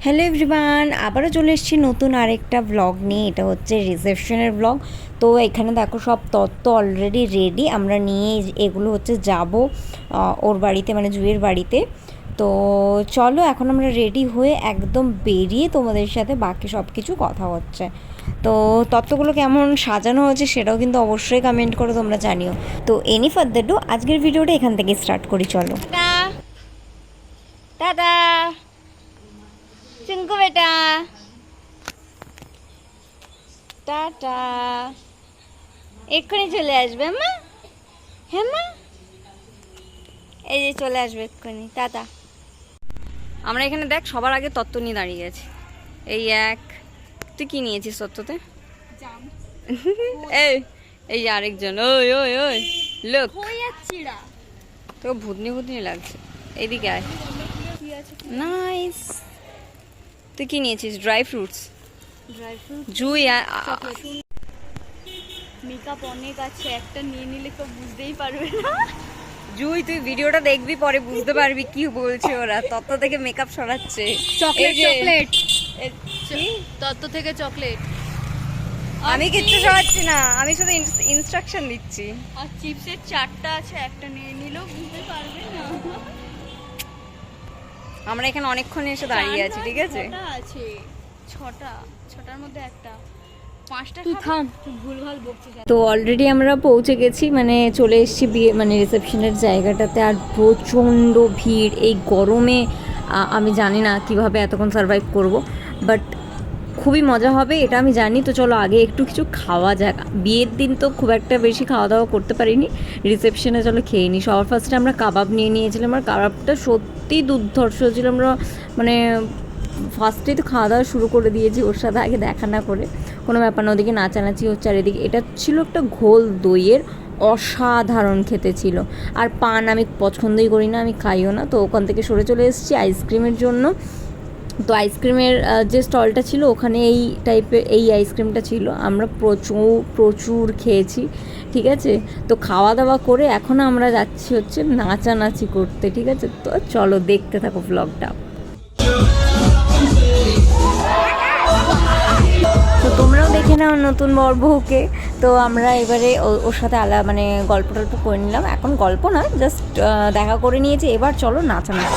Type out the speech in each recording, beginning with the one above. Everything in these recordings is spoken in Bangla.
হ্যালো এভরিওয়ান, আবারও চলে এসেছি নতুন আরেকটা ব্লগ নিয়ে। এটা হচ্ছে রিসেপশনের ব্লগ। তো এখানে দেখো সব তত্ত্ব অলরেডি রেডি, আমরা নিয়ে এগুলো হচ্ছে যাব ওর বাড়িতে, মানে জুয়ের বাড়িতে। তো চলো এখন আমরা রেডি হয়ে একদম বেরিয়ে তোমাদের সাথে বাকি সব কিছু কথা হচ্ছে। তো তত্ত্বগুলো কেমন সাজানো হয়েছে সেটাও কিন্তু অবশ্যই কমেন্ট করে তোমরা জানিও। তো এনি ফার্দার ডু আজকের ভিডিওটা এখান থেকে স্টার্ট করি, চলো। টাটা চিঙ্কু বেটা, টাটা। এক্ষুনি চলে আসবে মা। হ্যাঁ মা, এই যে চলে আসবে এক্ষুনি, টাটা। আমরা এখানে দেখ সবার আগে তত্ত্ব নিয়ে দাঁড়িয়ে গেছি। এই এক, তুই কি নিয়েছিস তত্ত্বতে? এই এই যে আরেকজন, ওই ওই ওই লোক, তো ভূতনি ভূতনি লাগছে। এইদিকে আয়। নাইস। তুই কি নিয়েছিস? Dry fruits. জুই মেকআপ অনেক আছে, একটা নিয়ে নিলে তো বুঝতেই পারবে না। জুই তুই ভিডিওটা দেখবি, পরে বুঝতে পারবি কি বলছে ওরা। তত্ত্ব থেকে মেকআপ সরাচ্ছে। চকলেট চকলেট তত্ত্ব থেকে চকলেট। আমি কিচ্ছু সরাচ্ছি না, আমি শুধু ইনস্ট্রাকশন দিচ্ছি। আর চিপসের 4টা আছে, একটা নিয়ে নিলেও বুঝতে পারবে না। আমরা এখানে অনেকক্ষণ এসে দাঁড়িয়ে আছি, ঠিক আছে? 6টা আছে, 6টার মধ্যে একটা, 5টা। তুই থাম, ভুলভাল বকছিস। তো অলরেডি আমরা পৌঁছে গেছি, মানে চলে এসেছি বিয়ে মানে রিসেপশনের জায়গাটাতে। আর প্রচণ্ড ভিড় এই গরমে। আমি জানি না কিভাবে এতক্ষণ সার্ভাইভ করব, বাট খুবই মজা হবে এটা আমি জানি। তো চলো আগে একটু কিছু খাওয়া যাক। বিয়ের দিন তো খুব একটা বেশি খাওয়া দাওয়া করতে পারিনি, রিসেপশনে চলো খেয়ে নিই। সবার ফার্স্টে আমরা কাবাব নিয়ে নিয়েছিলাম, আর কাবাবটা সত্যি দুর্ধর্ষ ছিল। আমরা মানে ফার্স্টেই তো খাওয়া দাওয়া শুরু করে দিয়েছি ওর সাথে, আগে দেখা না করে। কোনো ব্যাপার না, ওদিকে নাচানাচি হচ্ছে। আর এদিকে এটা ছিল একটা ঘোল দইয়ের, অসাধারণ খেতে ছিল। আর পান আমি পছন্দই করি না, আমি খাইও না। তো ওখান থেকে সরে চলে এসেছি আইসক্রিমের জন্য। তো আইসক্রিমের যে স্টলটা ছিল ওখানে এই টাইপের এই আইসক্রিমটা ছিল। আমরা প্রচুর খেয়েছি, ঠিক আছে? তো খাওয়া দাওয়া করে এখন আমরা যাচ্ছি হচ্ছে নাচানাচি করতে, ঠিক আছে? তো চলো দেখতে থাকো ব্লগটা। তো তোমরাও দেখে নাও নতুন বর বউকে। তো আমরা এবারে ওর সাথে মানে গল্প টল্প করে নিলাম। এখন গল্প না, জাস্ট দেখা করে নিয়েছি। এবার চলো নাচানাচি।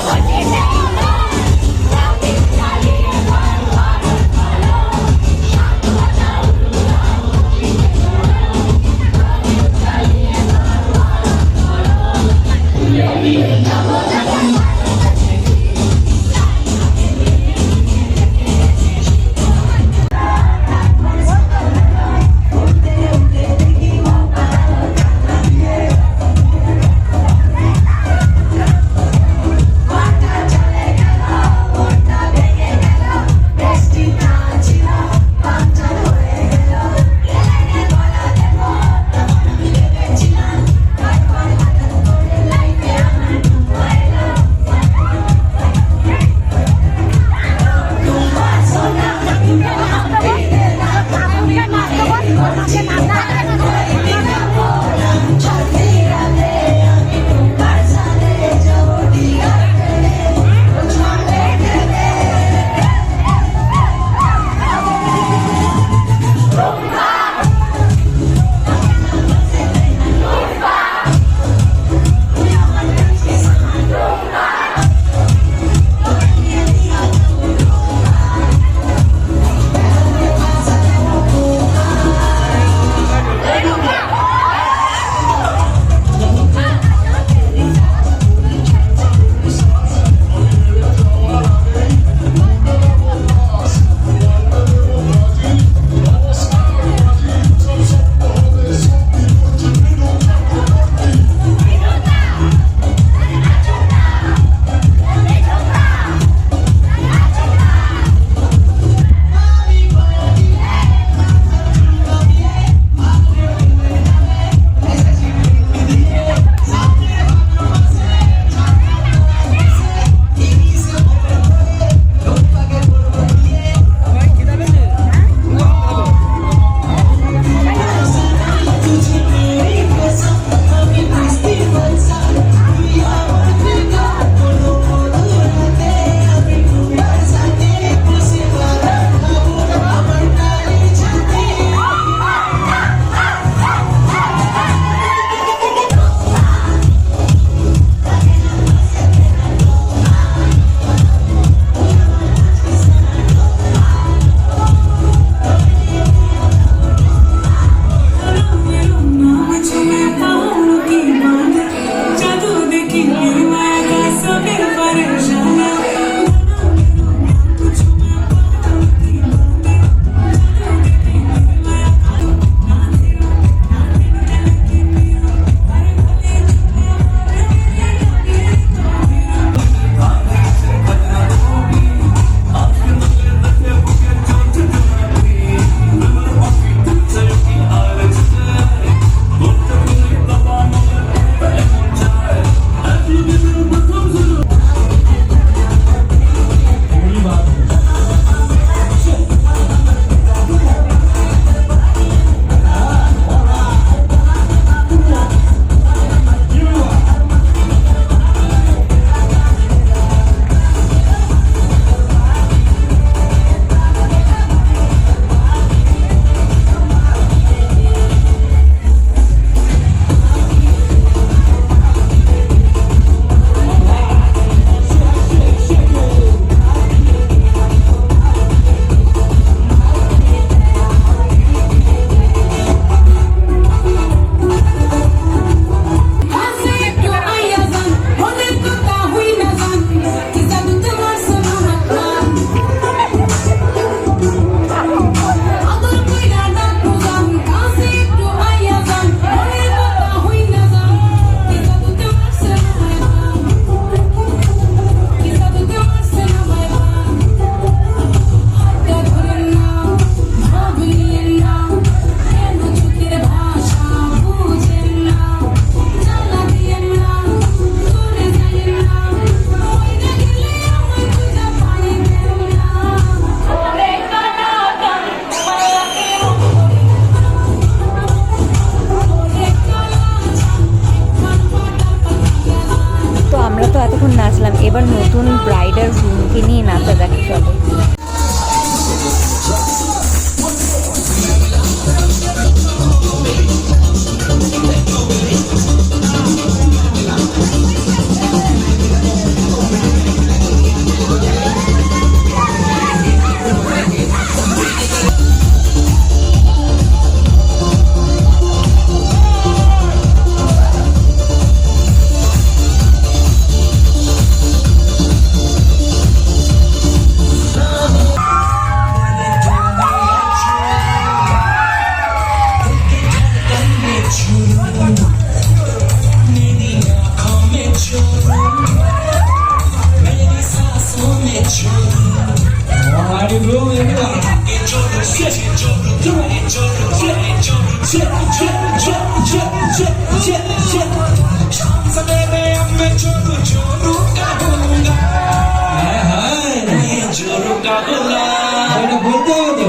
বলতে হবে তো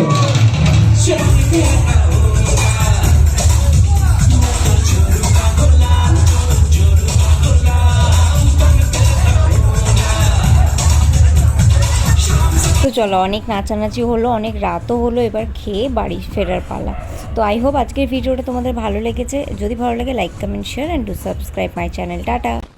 তো চলো, অনেক নাচানাচি হলো, অনেক রাতও হলো, এবার খেয়ে বাড়ি ফেরার পালা। তো আই হোপ আজকের ভিডিওটা তোমাদের ভালো লেগেছে। যদি ভালো লাগে like comment share and do subscribe my channel. Tata.